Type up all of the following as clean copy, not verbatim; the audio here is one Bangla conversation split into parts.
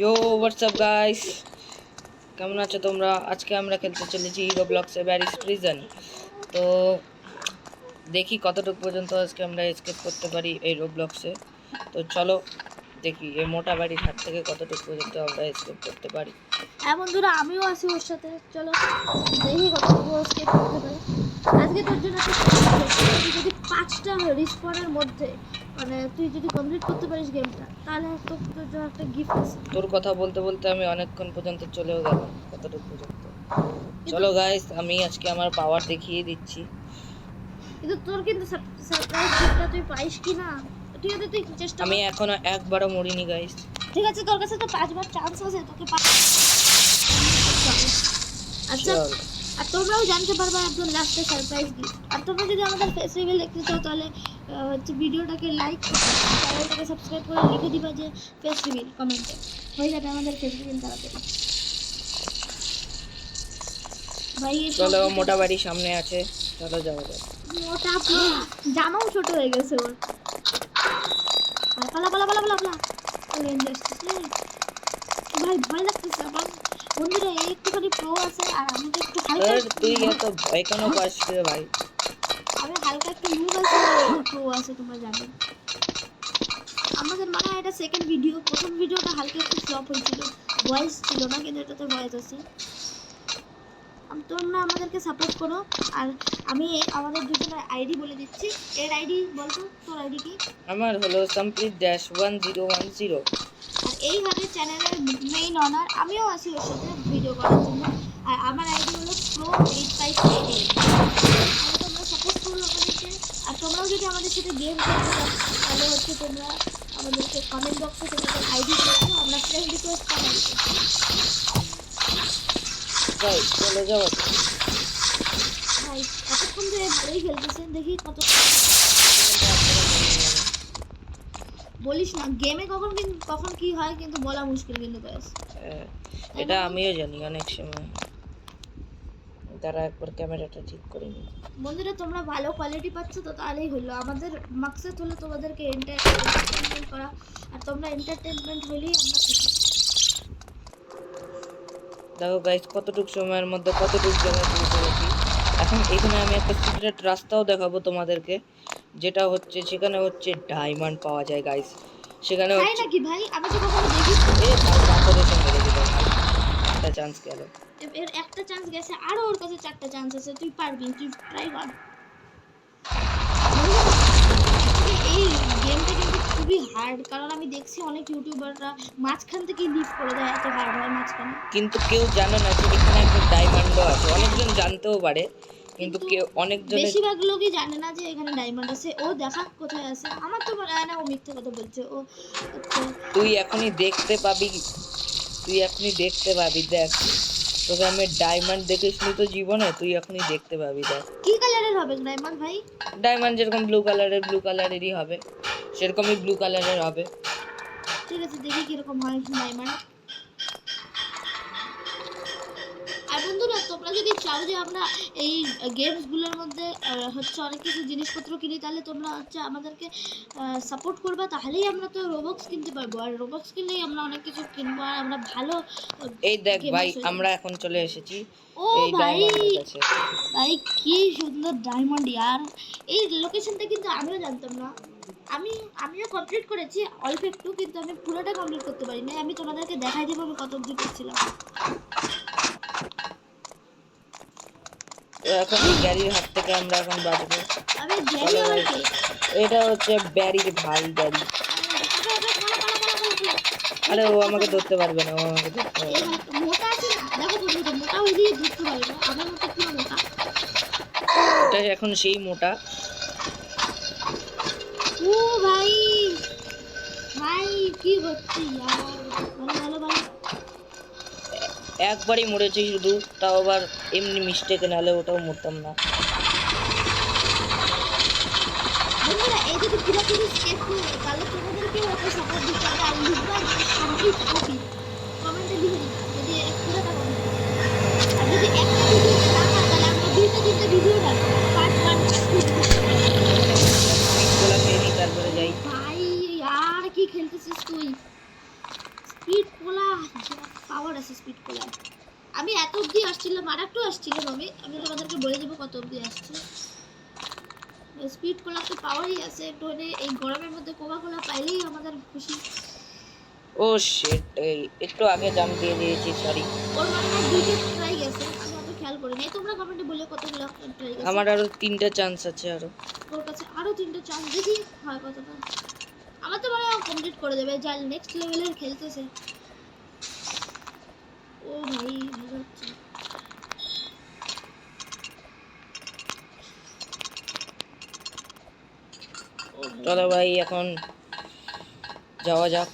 ইয়ো হোয়াটসঅ্যাপ গাইস, কেমন আছো তোমরা? আজকে আমরা খেলতে চলেছি রোব্লক্সে ব্যারিজ প্রিজন। তো দেখি কতটুকু পর্যন্ত আজকে আমরা এসকেপ করতে পারি এই রোব্লক্সে। তো চলো দেখি এই মোটা বাড়ির হাত থেকে কতটুকু পর্যন্ত আমরা এসকেপ করতে পারি। হ্যাঁ বন্ধুরা, আমিও আছি ওর সাথে। চলো দেখি কতটুকু এসকেপ করতে পারি। আজকে তোর জন্য তুই যদি 5টা রিস্পনের মধ্যে মানে তুই যদি কমপ্লিট করতে পারিস গেমটা, তাহলে তোর জন্য একটা গিফট আছে। তোর কথা বলতে বলতে আমি অনেকক্ষণ পর্যন্ত চলেও গেলাম কতটুকু পর্যন্ত। চলো গাইস, আমি আজকে আমার পাওয়ার দেখিয়ে দিচ্ছি। কিন্তু তোর কিন্তু সারপ্রাইজ গিফটটা তুই পাইস কি না, ঠিক আছে? তুই চেষ্টা আমি এখনো একবারও মরিনি গাইস। ঠিক আছে, তোর কাছে তো 5বার চান্স আছে তোকে আচ্ছা। আর তোমরাও জানতে পারবে একদম লাস্টে সারপ্রাইজ গিফট। আর তোমরা যদি আমাদের ফেস রিভিল দেখতে চাও তাহলে হচ্ছে ভিডিওটাকে লাইক, চ্যানেলটাকে সাবস্ক্রাইব করে লিখে দিবা যে ফেস রিভিল কমেন্টে, হয়ে যাবে আমাদের ফেস রিভিল তাড়াতাড়ি। ভাই চলো, মোটা বাড়ি সামনে আছে, চলো যাওয়া যাক। মোটা জামাও ছোট হয়ে গেছে ওর। পালা পালা পালা পালা পালা রেঞ্জ আসছে ভাই, ভয় লাগতেছে আমার। বন্ধুরা একটুখানি প্রো আছে আর আমাকে একটু হালকা। তুই এত ভয় কেন পাস রে ভাই? আমি হালকা একটু মুভ আছে, প্রো আছে, তোমরা জানো। আমাদের মনে হয় এটা সেকেন্ড ভিডিও। প্রথম ভিডিওটা হালকা একটু ফ্লপ হয়েছিল, ভয়েস ছিল না, কিন্তু এটাতে ভয়েস আছে। তোমরা আমাদেরকে সাপোর্ট করো। আর আমি আমাদের দুজনের আইডি বলে দিচ্ছি। এর আইডি বলতো, তোর আইডি কি? আমার হলো complete-1010। আর এই হবে চ্যানেলের মেইন অনার। আমিও আছি ওর সাথে ভিডিও করার জন্য। আর আমার আইডি হলো pro8588। তোমরা সাপোর্ট করো আমাদেরকে। আর তোমরাও যদি আমাদের সাথে গেম খেলতে চাও তাহলে হচ্ছে তোমরা আমাদেরকে কমেন্ট বক্সে তোমাদের আইডি করো, আমরা ফ্রেন্ড রিকোয়েস্ট পাঠাবো। ভাই চলে যাও। ভাই এতক্ষণ ধরে ভালোই খেলতেছেন, দেখি কত। বলিস না, গেমে কখন কি হয় কিন্তু বলা মুশকিল কিন্তু গাইস। এটা আমিও জানি অনেক সময়। তারা একবার ক্যামেরাটা ঠিক করে নি। বন্ধুরা, তোমরা ভালো কোয়ালিটি পাচ্ছ তো তাহলেই হলো। আমাদের মাকসাদ হলো তোমাদেরকে এন্টারটেইনমেন্ট করা, আর তোমরা এন্টারটেইনমেন্ট হলেই আমরা খুশি। দেখো গাইস, কতটুকু সময়ের মধ্যে কতটুকু জায়গায় পৌঁছে গেছি। এখন এখানে আমি একটা সিক্রেট রাস্তাও দেখাবো তোমাদেরকে, যেটা হচ্ছে সেখানে হচ্ছে ডায়মন্ড পাওয়া যায় গাইস। সেখানে তাই হচ্ছে নাকি ভাই? আমি তো কখনো দেখিনি। পাথরের সঙ্গে রেখে দাও ভাই, একটা চান্স গেল। এর একটা চান্স গেছে, আরো ওর কাছে 4টা চান্স আছে। তুই পারবি, তুই ট্রাই কর। এই গেমটা কিন্তু খুবই হার্ড, কারণ আমি দেখছি অনেক ইউটিউবাররা মাঝখান থেকে লিভ করে দেয়, এত হার্ড হয় মাঝখানে। কিন্তু কেউ জানে না যে এখানে একটা ডায়মন্ডও আছে। অনেকজন জানতেও পারে কিন্তু কেউ অনেকজন বেশিরভাগ লোকই জানে না যে এখানে ডায়মন্ড আছে। ও দেখা কোথায় আছে, আমার তো মনে হয় না ও মিথ্যে কথা বলছে। ও তুই এখনই দেখতে পাবি, তুই এখনই দেখতে পাবি। দেখ, তোকে আমি ডায়মন্ড দেখিসনি তো জীবনে, তুই এখনই দেখতে পাবি। দেখ কি কালারের হবে ডায়মন্ড ভাই? ডায়মন্ড যেরকম ব্লু কালারেরই হবে, সেরকমই ব্লু কালারের হবে। ঠিক আছে, দেখি কিরকম হয় ডায়মন্ড। আর বন্ধুরা, তোমরা যদি চাও যে আমরা এই গেমসগুলোর মধ্যে হচ্ছে অনেক কিছু জিনিসপত্র কিনি, তাহলে তোমরা হচ্ছে আমাদেরকে সাপোর্ট করবা, তাহলেই আমরা তো রোবক্স কিনতে পারবো। আর রোবক্স কিনলেই আমরা অনেক কিছু কিনবো, আর আমরা ভালো। এই দেখ ভাই, আমরা এখন চলে এসেছি ও এই ভাই, ডায়মন্ডের কাছে। ভাই কি সুন্দর ডায়মন্ড ইয়ার! এই লোকেশনটা কিন্তু আমিও জানতাম না। আমিও কমপ্লিট করেছি অল্প একটু, কিন্তু আমি পুরোটা কমপ্লিট করতে পারিনি। আমি তোমাদেরকে দেখাই দেবো আমি কত অবধি করছিলাম। তো এখন গ্যারির হাত থেকে আমরা এখন বাঁচবো। আমি গ্যারি আবার কে? এটা হচ্ছে ব্যারির ভাই, ব্যারি। আরে ও আমাকে ধরতে পারবে না, ও আমাকে ধরতে পারবে না। মোটা আছে না, দেখো বন্ধুরা, মোটা হয়ে দিয়ে ধরতে পারবে না। আমার মতো পুরো মোটা। এটা এখন সেই মোটা। ও ভাই, ভাই কি হচ্ছে यार? ভালো ভালো ভালো। একবারই মরেছি শুধু, তাও আবার এমনি মিস্টেকে, নাহলে ওটাও মরতাম না। বন্ধুরা, এই যদি পুরোপুরি স্কেপ করে তাহলে তোমাদেরকে একটা সাপোর্ট দিতে হবে। আর লিখবা কমপ্লিট কপি কমেন্টে লিখে দিবা যদি পুরোটা কমপ্লিট। আর যদি একটা ভিডিওতে না পার তাহলে আমরা 2টা 3টা ভিডিও রাখবো, পার্ট 1 গোলা খেয়ে নিই, তারপরে যাই। ভাই আর কি খেলতেছিস তুই? স্পিড কোলা পাওয়ার আছে স্পিড কোলা। আমি এত অবধি আসছিলাম, আর একটু আসছিলাম আমি তোমাদেরকে বলে দেবো কত অবধি আসছে। স্পিড কোলা তো পাওয়ারই আছে, একটু হলে এই গরমের মধ্যে কোকা কোলা পাইলেই আমাদের খুশি। ও শিট, একটু আগে জাম্প দিয়ে দিয়েছি, সরি। ওর মানে হয় দুইটা ট্রাই গেছে, আমি অত খেয়াল করিনি। তোমরা কমেন্টে বলে কতগুলো ট্রাই গেছে। আমার আরো 3টা চান্স আছে আরো। ওর কাছে আরো 3টা চান্স, দেখি হয় কতটা। আমার তো মনে হয় কমপ্লিট করে দেবে, যা নেক্সট লেভেলের খেলতেছে। ও ভাই ভালো হচ্ছে। চলো ভাই এখন যাওয়া যাক।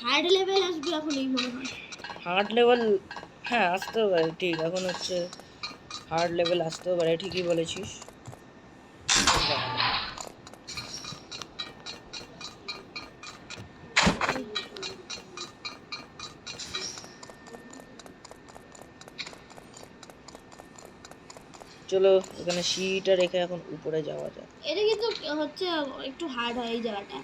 হার্ড লেভেল আসবে এখন এই মনে হয়। হার্ড লেভেল, হ্যাঁ আসতেও পারে, ঠিক এখন হচ্ছে হার্ড লেভেল আসতেও পারে, ঠিকই বলেছিস। চলো এখানে সিঁড়িটা রেখে এখন উপরে যাওয়া যাক। এটা কিন্তু হচ্ছে একটু হার্ড হয় এই জায়গাটা।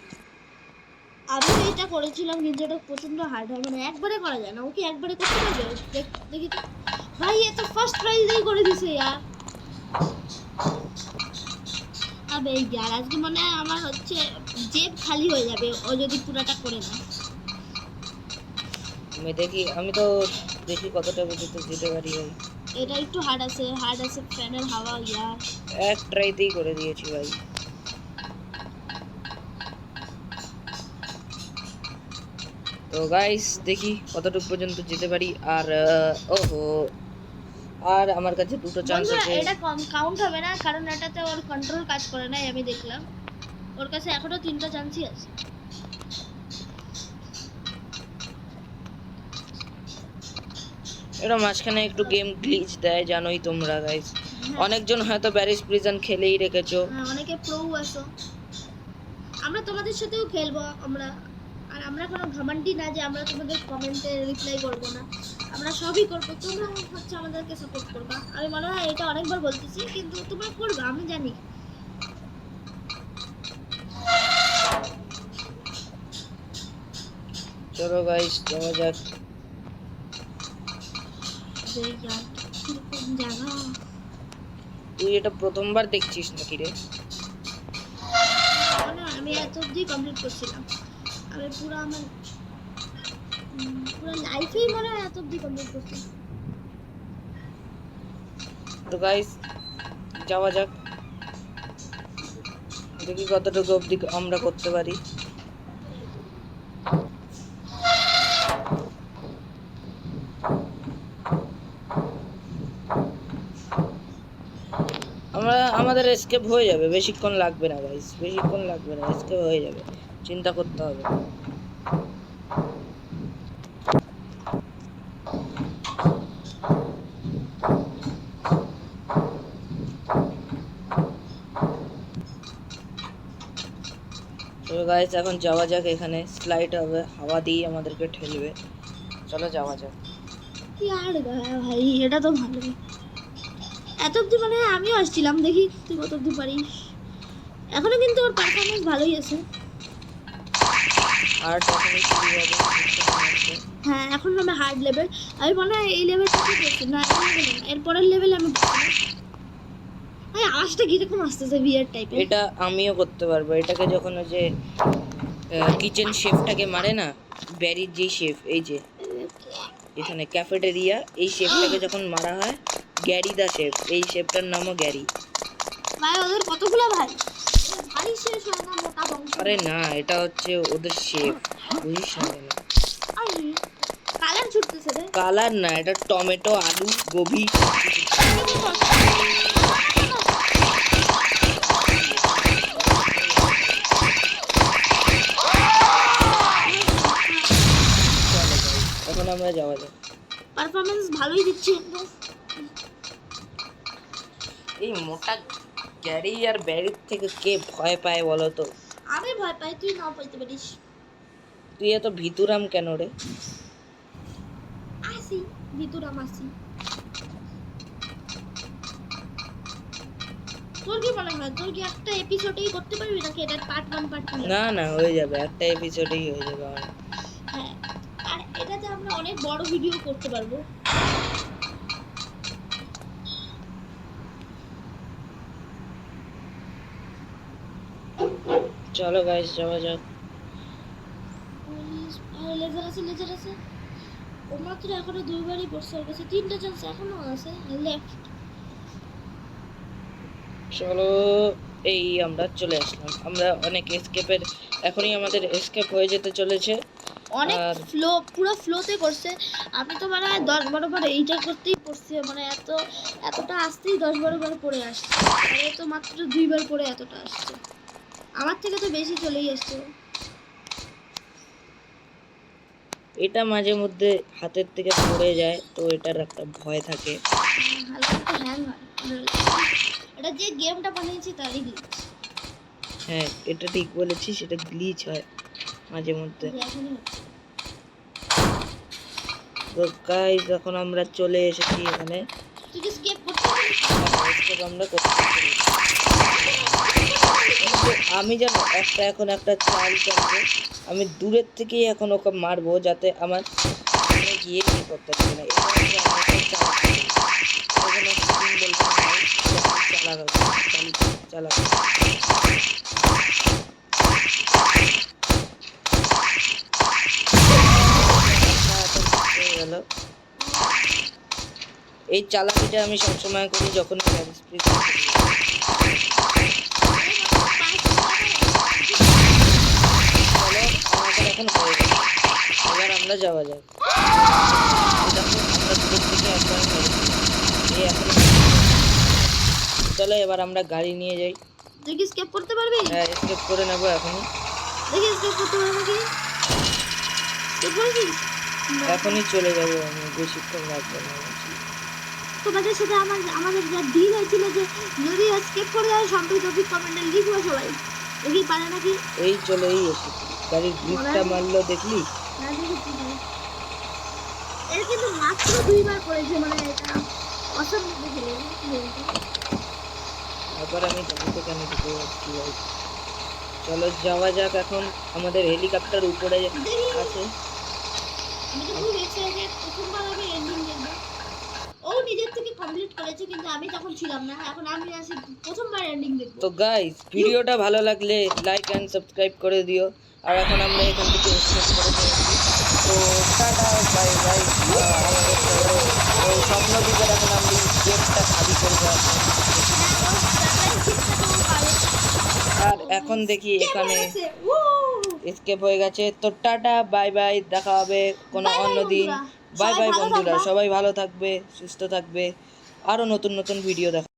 আমি তো এটা করেছিলাম কিন্তু এটা প্রচন্ড হার্ড হয়, মানে একবারে করা যায় না। ওকে একবারে করতে পারবে? দেখি তো ভাই, এ তো ফার্স্ট প্রাইজ দিয়ে করে দিছে ইয়ার। আবে ইয়ার আজকে মনে হয় আমার হচ্ছে জেব খালি হয়ে যাবে ও যদি পুরাটা করে না। আমি তো দেখি কতটা পর্যন্ত যেতে পারি ভাই। এটা একটু হার্ড আছে ফ্যানের হাওয়া ইয়ার। এক ট্রাইতেই করে দিয়েছি ভাই। তো গাইস দেখি কতটুকু পর্যন্ত যেতে পারি। আর ওহো, আর আমার কাছে 2টো চান্স বন্ধুরা আছে। এটা কাউন্ট হবে না, কারণ এটাতে ওর কন্ট্রোল কাজ করে না, আমি দেখলাম। ওর কাছে এখনো 3টা চান্সই আছে। এটা মাঝখানে একটু গেম গ্লিচ দেয়, জানোই তোমরা গাইস। অনেকজন হয়তো ব্যারিস প্রিজন খেলেই রেখেছো। হ্যাঁ, অনেকে প্রো আছো। আমরা তোমাদের সাথেও খেলবো আমরা। আর আমরা কোনো ঘামান্ডি না যে আমরা তোমাদের কমেন্টে রিপ্লাই করবো না, আমরা সবই করবো। তোমরা হচ্ছে আমাদেরকে সাপোর্ট করবা। আমি মনে হয় এটা অনেকবার বলতেছি, কিন্তু তোমরা করবা আমি জানি। চলো গাইস যাওয়া যাক। কিরকম জায়গা! তুই এটা প্রথমবার দেখছিস নাকি রে? মানে আমি এত অবধি কমপ্লিট করছিলাম। আমি পুরো আমার পুরো লাইফেই মনে হয় এত অবধি কমপ্লিট করছি। তো গাইস যাওয়া যাক, দেখি কতটুকু অবধি আমরা করতে পারি। আমাদের এসকেপ হয়ে যাবে, বেশিক্ষণ লাগবে না গাইস, বেশিক্ষণ লাগবে না, এসকেপ হয়ে যাবে, চিন্তা করতে হবে। তো গাইস এখন যাওয়া যাক, এখানে স্লাইড হবে, হাওয়া দিয়ে আমাদেরকে ঠেলবে। চলো যাওয়া যাক। কি আর ভাই, এটা তো ভালোই। এত অবধি মানে আমিও আসছিলাম, দেখি তুই কত অবধি পারিস। এখনো কিন্তু ওর পারফরমেন্স ভালোই আছে। আর তখনই শুরু হবে। হ্যাঁ, এখন আমি হার্ড লেভেল। আমি মনে হয় এই লেভেল থেকে করছি না, এরপরের লেভেলে আমি ভাই আওয়াজটা কিরকম আসতেছে বিয়ার টাইপের। এটা আমিও করতে পারবো। এটাকে যখন ওই যে কিচেন শেফটাকে মারে না, ব্যারির যে শেফ, এই যে এখানে ক্যাফেটেরিয়া, এই শেফটাকে যখন মারা হয়, গ্যারি দা শেফ, এই শেফটার নামও গ্যারি। ভাই ওদের কতগুলো ভাই, ভাই শেষ হয় না মোটা বংশ। আরে না, এটা হচ্ছে ওদের শেফ, বুঝিস না কেন? আরে কালার ছুটতেছে রে। কালার না, এটা টমেটো, আলু, গোবি। এখন আমরা যাওয়া যাক। পারফরমেন্স ভালোই দিচ্ছে একদম। এই মোটা গ্যারি আর ব্যারির থেকে কে ভয় পায় বলো তো? আমি ভয় পাই, তুই নাও পাইতে পারিস। তুই এত ভিতুরাম কেন রে? আসি ভিতুরাম আসি। তোর কি মনে হয়, তোর কি একটা এপিসোডেই করতে পারবি নাকি এটা পার্ট 1 পার্ট 2? না না, হয়ে যাবে, একটা এপিসোডেই হয়ে যাবে আমার। হ্যাঁ, আর আমরা অনেক বড় ভিডিও করতে পারবো। চলো গাইস যাওয়া যাক। লেজার আছে, লেজার আছে। ও মাত্র এখনো দুইবারই পড়ছে, ওর কাছে 3টা চান্স এখনো আছে লেফট। চলো, এই আমরা চলে আসলাম। আমরা অনেক এসকেপের, এখনই আমাদের এসকেপ হয়ে যেতে চলেছে। অনেক আর ফ্লো, পুরো ফ্লোতে করছে। আমি তো মানে 10-12 বার এইটা করতেই পড়ছি, মানে এতটা আসতেই 10-12 বার পড়ে আসছে। আর এ তো মাত্র 2বার পড়ে এতটা আসছে। আমার থেকে তো বেশি চলেই আসছে। এটা মাঝে মধ্যে হাতের থেকে পড়ে যায়, তো এটার একটা ভয় থাকে। হালকা একটু হ্যাং হয়। এটা যে গেমটা বানিয়েছি তারই গ্লিচ। হ্যাঁ, এটা ঠিক বলেছিস, এটা গ্লিচ হয় মাঝে মধ্যে। এখনই হচ্ছে। তো গাইস এখন আমরা চলে এসেছি এখানে। তুই কি স্কেপ করতে পারিস? escape আমরা করতে পারি। কিন্তু আমি যেন এখন একটা চাল চালবো, আমি দূরের থেকেই এখন ওকে মারবো, যাতে আমার সামনে গিয়ে কি করতে পারে না। এটা হচ্ছে আমার একটা চাল ছিল। এখানে shooting বলতে হয়, চালানো। হয়ে গেল। এই চালাকিটা আমি সবসময় করি যখন প্যারিস প্রিজন করি। চলো, আমাদের এখন হয়ে গেছে। এবার আমরা যাওয়া যাক। দেখো আমরা দূরের থেকে একবার মেরেছি। এই এখন চলো এবার আমরা গাড়ি নিয়ে যাই। তুই কি স্কেপ করতে পারবি? হ্যাঁ, escape করে নেবো এখনই। দেখি স্কেপ করতে পারবো নাকি? স্কেপ করছিস? এখনই চলে যাবো, আমি বেশিক্ষণ লাগবে না। তোমাদের সাথে আমাদের যা ডিল হয়েছিল যে যদি স্কেপ করে যায় সম্পর্কে টপিক কমেন্টে লিখবে সবাই। দেখি পারে নাকি? এই চলেই এসেছি। গাড়ির গ্রিপটা মারলো দেখলি? না দেখি কি এর কিন্তু মাত্র 2বার করেছে, মানে এটা অসম্ভব খেলে। আবার আমি গাড়িতে কেন ঢুকে যাচ্ছি ভাই? চলো যাওয়া যাক এখন। আমাদের হেলিকপ্টার উপরে আছে। আমি তো খুব এক্সাইটেড, প্রথমবার আমি এন্ডিং দেখব। ও নিজের থেকে কমপ্লিট করেছে কিন্তু আমি তখন ছিলাম না, এখন আমি আসি প্রথমবার এন্ডিং দেখব। তো গাইস, ভিডিওটা ভালো লাগলে লাইক এন্ড সাবস্ক্রাইব করে দিও। আর এখন আমরা এখান থেকে স্টার্ট করে দিয়েছি। তো টাটা বাই বাই। আমাদের ওই স্বপ্ন দ্বীপের এখন আমরা গেটটা খালি করবো এখন। আর এখন দেখি এখানে এসকেপ হয়ে গেছে। তো টাটা বাই বাই, দেখা হবে কোনো অন্য দিন। বাই বাই বন্ধুরা, সবাই ভালো থাকবে, সুস্থ থাকবে, আরো নতুন নতুন ভিডিও দেখা।